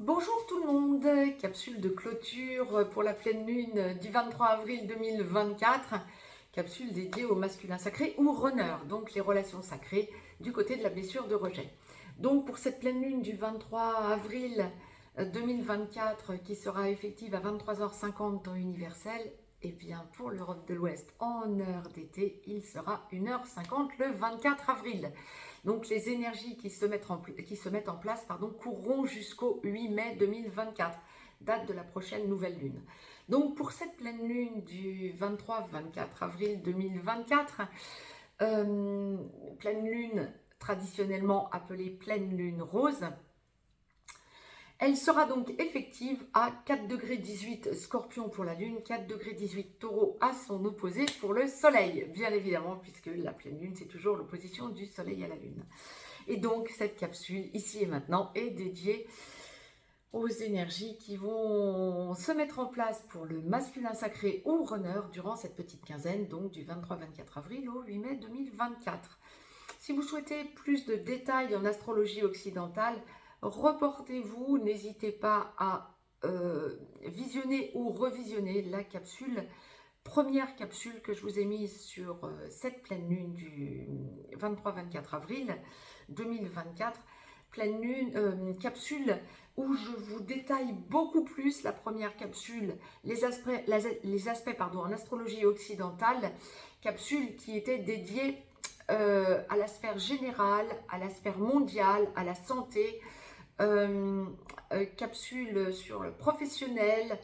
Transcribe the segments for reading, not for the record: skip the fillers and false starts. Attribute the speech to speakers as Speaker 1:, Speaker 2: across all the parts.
Speaker 1: Bonjour tout le monde, capsule de clôture pour la pleine lune du 23 avril 2024, capsule dédiée au masculin sacré ou runner, donc les relations sacrées du côté de la blessure de rejet. Donc pour cette pleine lune du 23 avril 2024 qui sera effective à 23h50 temps universel, et bien pour l'Europe de l'Ouest en heure d'été, il sera 1h50 le 24 avril. Donc les énergies qui se mettent en place courront jusqu'au 8 mai 2024, date de la prochaine nouvelle lune. Donc pour cette pleine lune du 23-24 avril 2024, pleine lune traditionnellement appelée pleine lune rose, elle sera donc effective à 4,18 Scorpion pour la Lune, 4,18 Taureau à son opposé pour le Soleil, bien évidemment, puisque la pleine Lune, c'est toujours l'opposition du Soleil à la Lune. Et donc, cette capsule, ici et maintenant, est dédiée aux énergies qui vont se mettre en place pour le masculin sacré ou runner durant cette petite quinzaine, donc du 23-24 avril au 8 mai 2024. Si vous souhaitez plus de détails en astrologie occidentale, reportez-vous, n'hésitez pas à visionner ou revisionner la première capsule que je vous ai mise sur cette pleine lune du 23-24 avril 2024. Pleine lune, capsule où je vous détaille beaucoup plus la première capsule, les aspects en astrologie occidentale, capsule qui était dédiée à la sphère générale, à la sphère mondiale, à la santé, capsule sur le professionnel,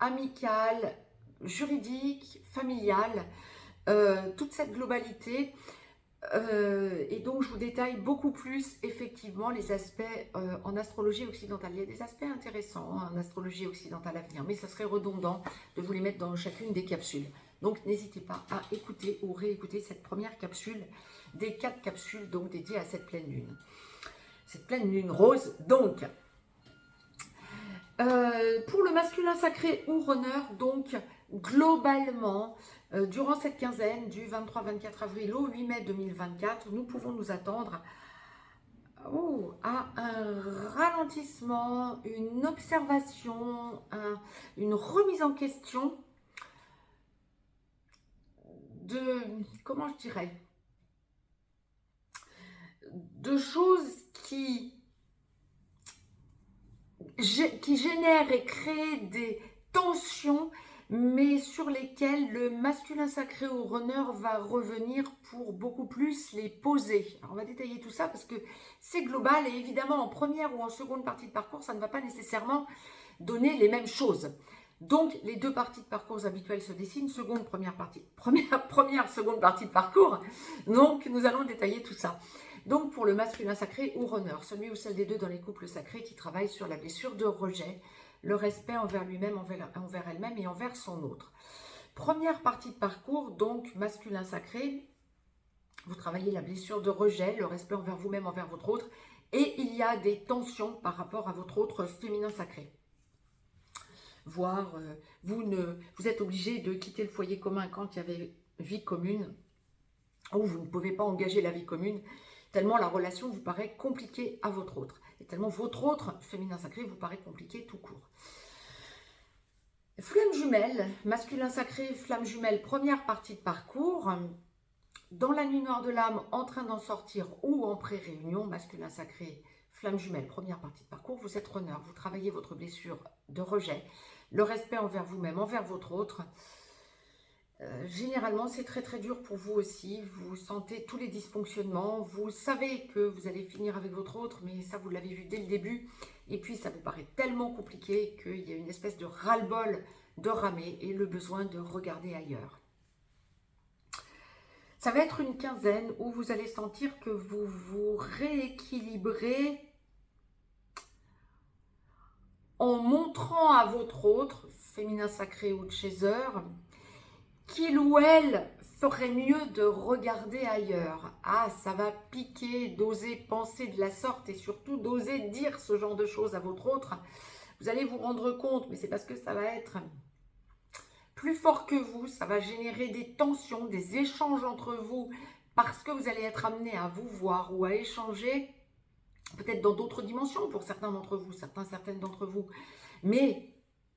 Speaker 1: amical, juridique, familial, toute cette globalité. Et donc je vous détaille beaucoup plus effectivement les aspects en astrologie occidentale. Il y a des aspects intéressants en astrologie occidentale à venir, mais ça serait redondant de vous les mettre dans chacune des capsules. Donc n'hésitez pas à écouter ou réécouter cette première capsule des 4 capsules donc dédiées à cette pleine lune. Cette pleine lune rose, donc, pour le masculin sacré ou runner, donc, globalement, durant cette quinzaine du 23-24 avril au 8 mai 2024, nous pouvons nous attendre à un ralentissement, une observation, une remise en question de, comment je dirais, de choses qui génèrent et créent des tensions, mais sur lesquelles le masculin sacré ou runner va revenir pour beaucoup plus les poser. Alors on va détailler tout ça parce que c'est global et évidemment en première ou en seconde partie de parcours, ça ne va pas nécessairement donner les mêmes choses. Donc les deux parties de parcours habituelles se dessinent, seconde, première partie, première, seconde partie de parcours. Donc nous allons détailler tout ça. Donc pour le masculin sacré ou runner, celui ou celle des deux dans les couples sacrés qui travaillent sur la blessure de rejet, le respect envers lui-même, envers elle-même et envers son autre. Première partie de parcours, donc masculin sacré, vous travaillez la blessure de rejet, le respect envers vous-même, envers votre autre, et il y a des tensions par rapport à votre autre féminin sacré. Voire vous êtes obligé de quitter le foyer commun quand il y avait vie commune, ou vous ne pouvez pas engager la vie commune, tellement la relation vous paraît compliquée à votre autre, et tellement votre autre féminin sacré vous paraît compliqué tout court. Flamme jumelle, masculin sacré, flamme jumelle, première partie de parcours, dans la nuit noire de l'âme, en train d'en sortir ou en pré-réunion, masculin sacré, flamme jumelle, première partie de parcours, vous êtes runner, vous travaillez votre blessure de rejet, le respect envers vous-même, envers votre autre. Généralement, c'est très très dur pour vous aussi, vous sentez tous les dysfonctionnements, vous savez que vous allez finir avec votre autre, mais ça vous l'avez vu dès le début, et puis ça vous paraît tellement compliqué qu'il y a une espèce de ras-le-bol de ramer et le besoin de regarder ailleurs. Ça va être une quinzaine où vous allez sentir que vous vous rééquilibrez en montrant à votre autre, féminin sacré ou chaser, qu'il ou elle ferait mieux de regarder ailleurs. Ah, ça va piquer d'oser penser de la sorte et surtout d'oser dire ce genre de choses à votre autre. Vous allez vous rendre compte, mais c'est parce que ça va être plus fort que vous, ça va générer des tensions, des échanges entre vous, parce que vous allez être amené à vous voir ou à échanger peut-être dans d'autres dimensions pour certains d'entre vous, certaines d'entre vous. Mais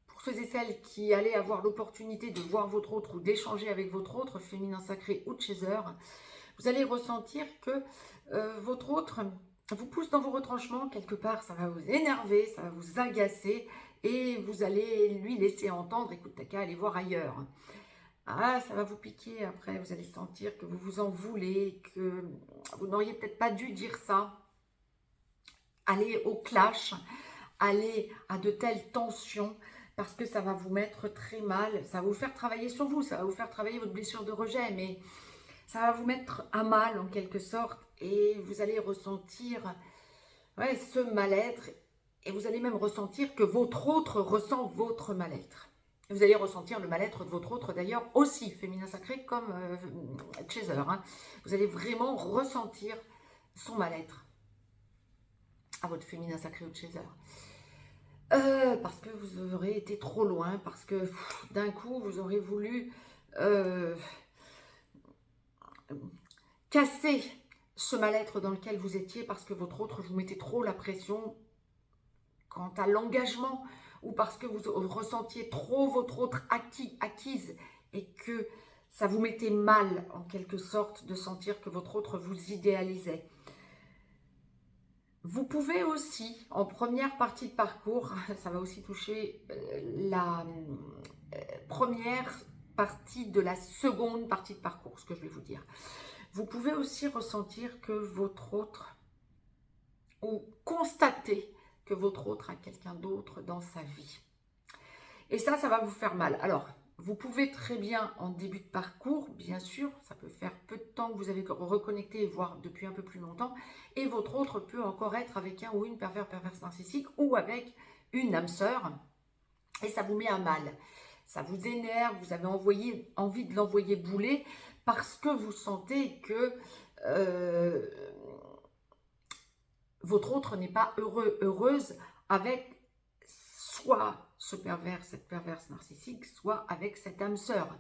Speaker 1: pour ceux et celles qui allaient avoir l'opportunité de voir votre autre ou d'échanger avec votre autre, féminin sacré ou chaser, vous allez ressentir que votre autre vous pousse dans vos retranchements quelque part, ça va vous énerver, ça va vous agacer et vous allez lui laisser entendre, écoute, t'as qu'à aller voir ailleurs. Ah, ça va vous piquer après, vous allez sentir que vous vous en voulez, que vous n'auriez peut-être pas dû dire ça. Allez au clash, allez à de telles tensions parce que ça va vous mettre très mal, ça va vous faire travailler sur vous, ça va vous faire travailler votre blessure de rejet, mais ça va vous mettre à mal en quelque sorte et vous allez ressentir ce mal-être et vous allez même ressentir que votre autre ressent votre mal-être. Vous allez ressentir le mal-être de votre autre d'ailleurs aussi, féminin sacré comme chaser. Vous allez vraiment ressentir son mal-être à votre féminin sacré ou chaser. Parce que vous aurez été trop loin, parce que d'un coup vous aurez voulu casser ce mal-être dans lequel vous étiez parce que votre autre vous mettait trop la pression quant à l'engagement ou parce que vous ressentiez trop votre autre acquise et que ça vous mettait mal en quelque sorte de sentir que votre autre vous idéalisait. Vous pouvez aussi, en première partie de parcours, ça va aussi toucher la première partie de la seconde partie de parcours, ce que je vais vous dire. Vous pouvez aussi ressentir que votre autre, ou constater que votre autre a quelqu'un d'autre dans sa vie. Et ça va vous faire mal. Alors, vous pouvez très bien en début de parcours, bien sûr, ça peut faire peu de temps que vous avez reconnecté, voire depuis un peu plus longtemps, et votre autre peut encore être avec un ou une perverse narcissique ou avec une âme sœur, et ça vous met à mal. Ça vous énerve, vous avez envie de l'envoyer bouler parce que vous sentez que votre autre n'est pas heureuse avec soit cette perverse narcissique, soit avec cette âme sœur.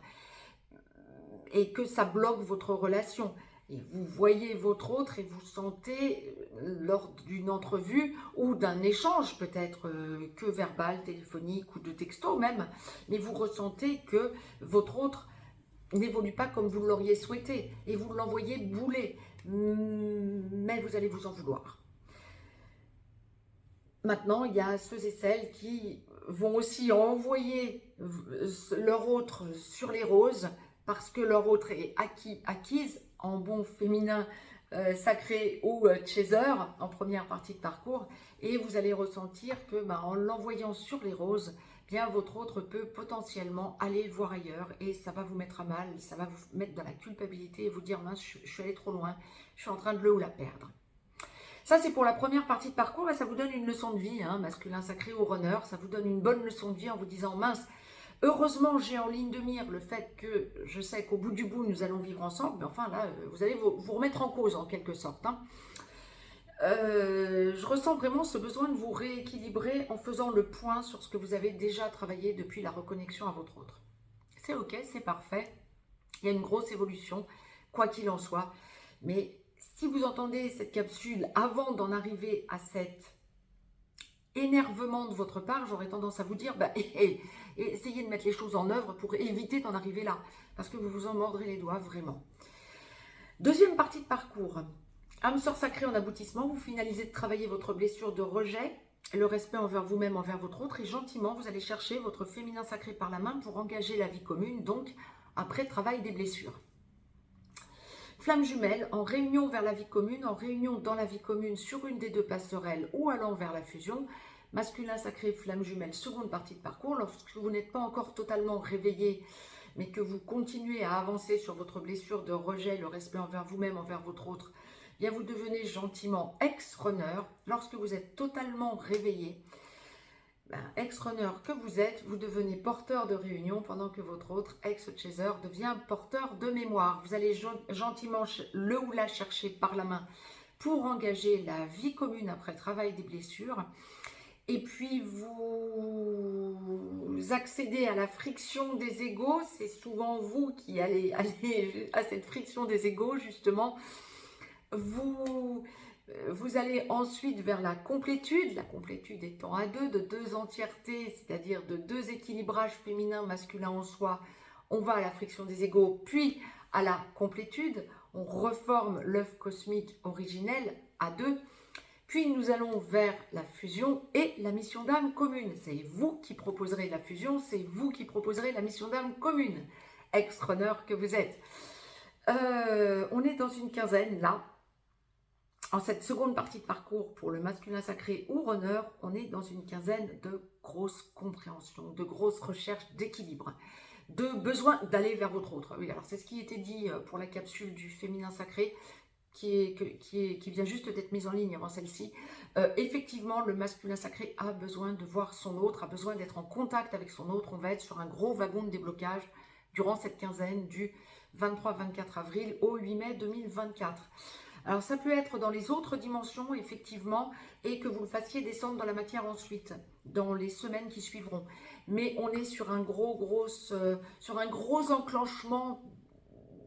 Speaker 1: Et que ça bloque votre relation. Et vous voyez votre autre et vous sentez, lors d'une entrevue ou d'un échange peut-être que verbal, téléphonique ou de texto même, mais vous ressentez que votre autre n'évolue pas comme vous l'auriez souhaité et vous l'envoyez bouler, mais vous allez vous en vouloir. Maintenant, il y a ceux et celles qui vont aussi envoyer leur autre sur les roses parce que leur autre est acquise en bon féminin sacré ou chaser en première partie de parcours, et vous allez ressentir que en l'envoyant sur les roses, bien votre autre peut potentiellement aller voir ailleurs et ça va vous mettre à mal, ça va vous mettre dans la culpabilité et vous dire mince, je suis allé trop loin, je suis en train de le ou la perdre. Ça, c'est pour la première partie de parcours et ça vous donne une leçon de vie, masculin sacré ou runner, ça vous donne une bonne leçon de vie en vous disant mince, heureusement j'ai en ligne de mire le fait que je sais qu'au bout du bout nous allons vivre ensemble, mais enfin là, vous allez vous remettre en cause en quelque sorte. Je ressens vraiment ce besoin de vous rééquilibrer en faisant le point sur ce que vous avez déjà travaillé depuis la reconnexion à votre autre. C'est ok, c'est parfait, il y a une grosse évolution, quoi qu'il en soit, mais si vous entendez cette capsule avant d'en arriver à cet énervement de votre part, j'aurais tendance à vous dire, essayez de mettre les choses en œuvre pour éviter d'en arriver là, parce que vous vous en mordrez les doigts vraiment. Deuxième partie de parcours, âme sœur sacrée en aboutissement, vous finalisez de travailler votre blessure de rejet, le respect envers vous-même, envers votre autre, et gentiment vous allez chercher votre féminin sacré par la main pour engager la vie commune, donc après travail des blessures. Flamme jumelle, en réunion vers la vie commune, en réunion dans la vie commune sur une des deux passerelles ou allant vers la fusion. Masculin sacré, flamme jumelle, seconde partie de parcours. Lorsque vous n'êtes pas encore totalement réveillé, mais que vous continuez à avancer sur votre blessure de rejet, le respect envers vous-même, envers votre autre, bien vous devenez gentiment ex-runner. Lorsque vous êtes totalement réveillé, ex-runner que vous êtes, vous devenez porteur de réunion pendant que votre autre ex-chaser devient porteur de mémoire. Vous allez gentiment le ou la chercher par la main pour engager la vie commune après travail des blessures. Et puis vous accédez à la friction des égos. C'est souvent vous qui allez à cette friction des égos justement. Vous Vous allez ensuite vers la complétude étant à deux, de deux entièretés, c'est-à-dire de deux équilibrages féminins, masculins en soi. On va à la friction des égaux, puis à la complétude. On reforme l'œuf cosmique originel à deux. Puis nous allons vers la fusion et la mission d'âme commune. C'est vous qui proposerez la fusion, c'est vous qui proposerez la mission d'âme commune. Ex-runner que vous êtes. On est dans une quinzaine là. En cette seconde partie de parcours pour le masculin sacré ou runner, on est dans une quinzaine de grosses compréhensions, de grosses recherches d'équilibre, de besoin d'aller vers votre autre. Oui, alors c'est ce qui était dit pour la capsule du féminin sacré qui vient juste d'être mise en ligne avant celle-ci. Effectivement, le masculin sacré a besoin de voir son autre, a besoin d'être en contact avec son autre. On va être sur un gros wagon de déblocage durant cette quinzaine du 23-24 avril au 8 mai 2024. Alors ça peut être dans les autres dimensions, effectivement, et que vous le fassiez descendre dans la matière ensuite, dans les semaines qui suivront. Mais on est sur un gros enclenchement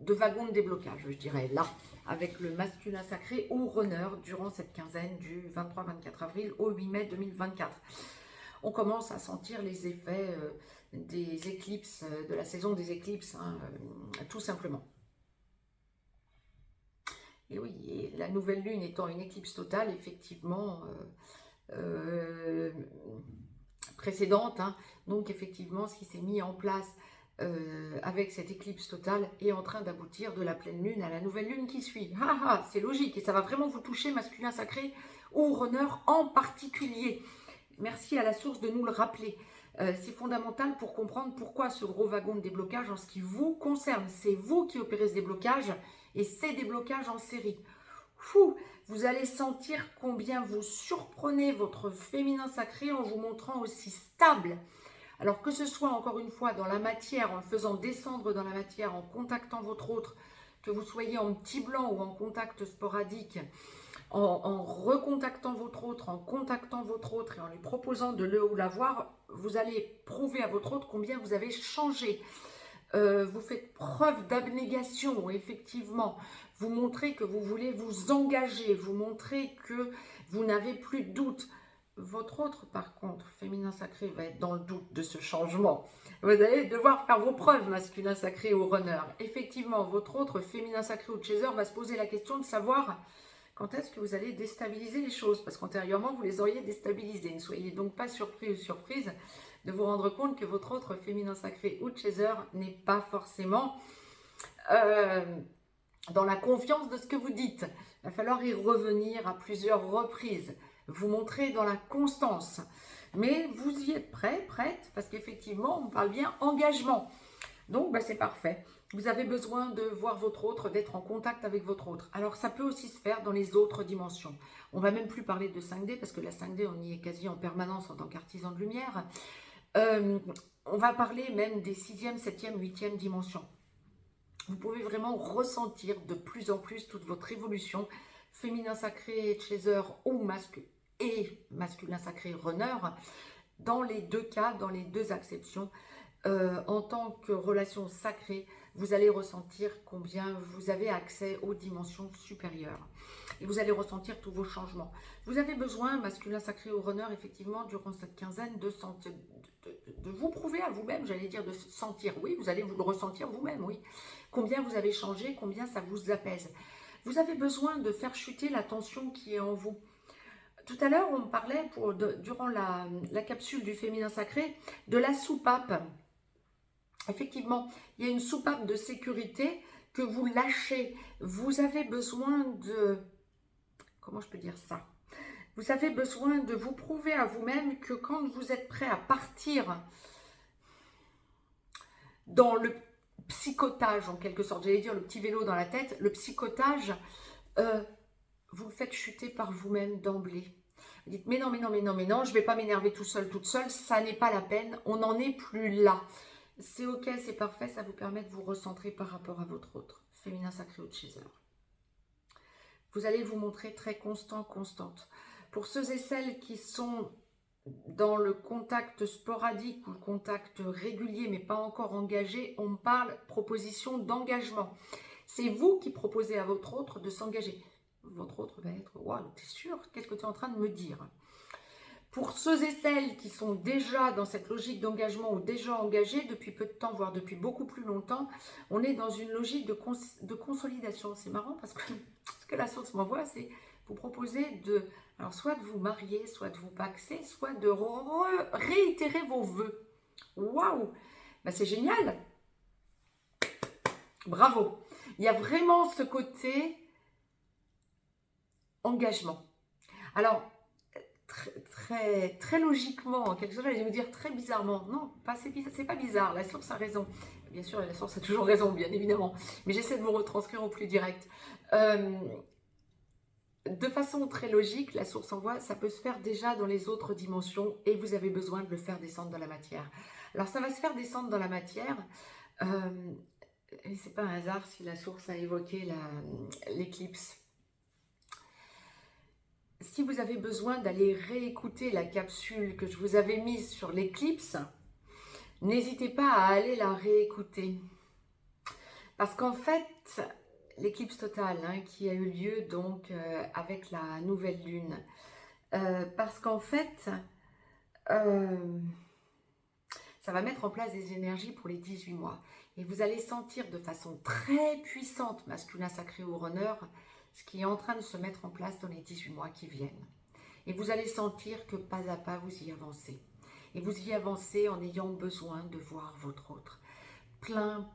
Speaker 1: de wagon de déblocage, je dirais, là, avec le masculin sacré ou runner durant cette quinzaine du 23-24 avril au 8 mai 2024. On commence à sentir les effets des éclipses, de la saison des éclipses, hein, tout simplement. Et oui, et la nouvelle lune étant une éclipse totale, effectivement, précédente, hein, donc effectivement, ce qui s'est mis en place avec cette éclipse totale est en train d'aboutir de la pleine lune à la nouvelle lune qui suit. C'est logique, et ça va vraiment vous toucher, masculin sacré ou runner en particulier. Merci à la source de nous le rappeler. C'est fondamental pour comprendre pourquoi ce gros wagon de déblocage en ce qui vous concerne. C'est vous qui opérez ce déblocage et c'est des blocages en série. Vous allez sentir combien vous surprenez votre féminin sacré en vous montrant aussi stable. Alors que ce soit encore une fois dans la matière, en le faisant descendre dans la matière, en contactant votre autre, que vous soyez en petit blanc ou en contact sporadique, en recontactant votre autre, en contactant votre autre et en lui proposant de le ou la voir, vous allez prouver à votre autre combien vous avez changé. Vous faites preuve d'abnégation, effectivement. Vous montrez que vous voulez vous engager, vous montrez que vous n'avez plus de doute. Votre autre, par contre, féminin sacré, va être dans le doute de ce changement. Vous allez devoir faire vos preuves, masculin sacré ou runner. Effectivement, votre autre, féminin sacré ou chaser, va se poser la question de savoir quand est-ce que vous allez déstabiliser les choses, parce qu'antérieurement, vous les auriez déstabilisées. Ne soyez donc pas surpris ou surprise de vous rendre compte que votre autre féminin sacré ou chaser n'est pas forcément dans la confiance de ce que vous dites. Il va falloir y revenir à plusieurs reprises. Vous montrer dans la constance. Mais vous y êtes prêt, prête, parce qu'effectivement, on parle bien engagement. Donc, c'est parfait. Vous avez besoin de voir votre autre, d'être en contact avec votre autre. Alors, ça peut aussi se faire dans les autres dimensions. On ne va même plus parler de 5D, parce que la 5D, on y est quasi en permanence en tant qu'artisan de lumière. On va parler même des 6e, 7e, 8e dimensions. Vous pouvez vraiment ressentir de plus en plus toute votre évolution, féminin sacré, chaser ou masculin sacré, runner, dans les deux cas, dans les deux acceptions. En tant que relation sacrée, vous allez ressentir combien vous avez accès aux dimensions supérieures. Et vous allez ressentir tous vos changements. Vous avez besoin, masculin sacré ou runner, effectivement, durant cette quinzaine, de vous prouver à vous-même, j'allais dire de sentir, oui, vous allez vous le ressentir vous-même, oui. Combien vous avez changé, combien ça vous apaise. Vous avez besoin de faire chuter la tension qui est en vous. Tout à l'heure, on parlait, durant la capsule du féminin sacré, de la soupape. Effectivement, il y a une soupape de sécurité que vous lâchez. Vous avez besoin de... Comment je peux dire ça? Vous avez besoin de vous prouver à vous-même que quand vous êtes prêt à partir dans le psychotage, en quelque sorte, j'allais dire le petit vélo dans la tête, le psychotage, vous le faites chuter par vous-même d'emblée. Vous dites, mais non, je ne vais pas m'énerver tout seul, toute seule, ça n'est pas la peine, on n'en est plus là. C'est ok, c'est parfait, ça vous permet de vous recentrer par rapport à votre autre, féminin sacré ou chaser. Vous allez vous montrer très constant, constante. Pour ceux et celles qui sont dans le contact sporadique ou le contact régulier, mais pas encore engagé, on parle proposition d'engagement. C'est vous qui proposez à votre autre de s'engager. votre autre va être « Waouh, t'es sûr? Qu'est-ce que tu es en train de me dire ?» Pour ceux et celles qui sont déjà dans cette logique d'engagement ou déjà engagés depuis peu de temps, voire depuis beaucoup plus longtemps, on est dans une logique de consolidation. C'est marrant parce que ce que la source m'envoie, c'est vous proposer de, alors soit de vous marier, soit de vous paxer, soit de réitérer vos vœux. Waouh, ben c'est génial. Bravo. Il y a vraiment ce côté engagement. Alors, très logiquement, quelque chose, j'allais vous dire très bizarrement. Non, c'est pas bizarre, la source a raison. Bien sûr, la source a toujours raison, bien évidemment. Mais j'essaie de vous retranscrire au plus direct. De façon très logique, la source envoie, ça peut se faire déjà dans les autres dimensions et vous avez besoin de le faire descendre dans la matière. Alors, ça va se faire descendre dans la matière. Et c'est pas un hasard si la source a évoqué l'éclipse. Si vous avez besoin d'aller réécouter la capsule que je vous avais mise sur l'éclipse, n'hésitez pas à aller la réécouter. Parce qu'en fait, l'éclipse totale qui a eu lieu donc avec la nouvelle lune, parce qu'en fait, ça va mettre en place des énergies pour les 18 mois. Et vous allez sentir de façon très puissante, masculin sacré ou runner, ce qui est en train de se mettre en place dans les 18 mois qui viennent. Et vous allez sentir que pas à pas, vous y avancez. Et vous y avancez en ayant besoin de voir votre autre. Plein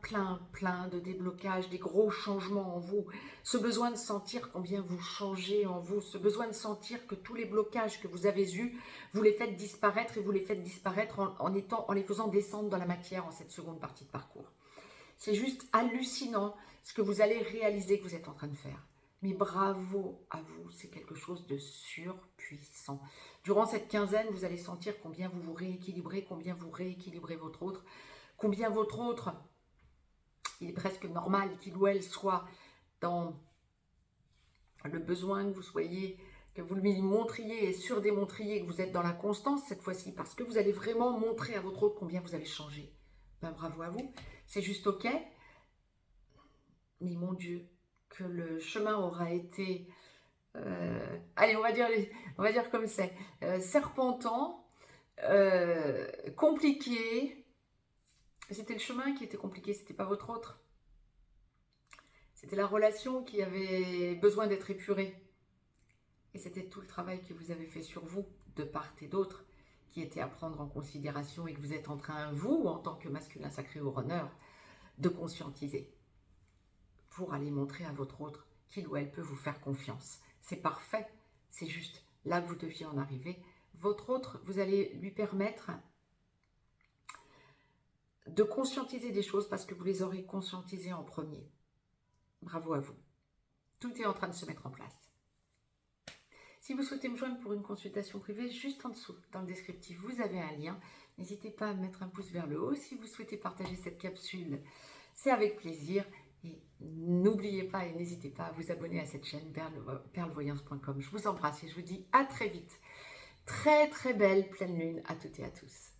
Speaker 1: de déblocages, des gros changements en vous. Ce besoin de sentir combien vous changez en vous. Ce besoin de sentir que tous les blocages que vous avez eus, vous les faites disparaître et vous les faites disparaître en les faisant descendre dans la matière en cette seconde partie de parcours. C'est juste hallucinant ce que vous allez réaliser que vous êtes en train de faire. Mais bravo à vous, c'est quelque chose de surpuissant. Durant cette quinzaine, vous allez sentir combien vous vous rééquilibrez, combien vous rééquilibrez votre autre, combien votre autre, il est presque normal qu'il ou elle soit dans le besoin que vous soyez, que vous lui montriez et surdémontriez que vous êtes dans la constance cette fois-ci, parce que vous allez vraiment montrer à votre autre combien vous avez changé. Ben, bravo à vous, c'est juste ok. Mais mon Dieu, que le chemin aura été, allez, on va dire comme c'est, serpentant, compliqué. C'était le chemin qui était compliqué, c'était pas votre autre. C'était la relation qui avait besoin d'être épurée. Et c'était tout le travail que vous avez fait sur vous, de part et d'autre, qui était à prendre en considération et que vous êtes en train, vous, en tant que masculin sacré ou runner, de conscientiser. Pour aller montrer à votre autre qu'il ou elle peut vous faire confiance. C'est parfait, c'est juste là que vous deviez en arriver. Votre autre, vous allez lui permettre de conscientiser des choses parce que vous les aurez conscientisées en premier. Bravo à vous. Tout est en train de se mettre en place. Si vous souhaitez me joindre pour une consultation privée, juste en dessous, dans le descriptif, vous avez un lien. N'hésitez pas à mettre un pouce vers le haut. Si vous souhaitez partager cette capsule, c'est avec plaisir. Et n'oubliez pas et n'hésitez pas à vous abonner à cette chaîne perlevoyance.com. Je vous embrasse et je vous dis à très vite. Très belle pleine lune à toutes et à tous.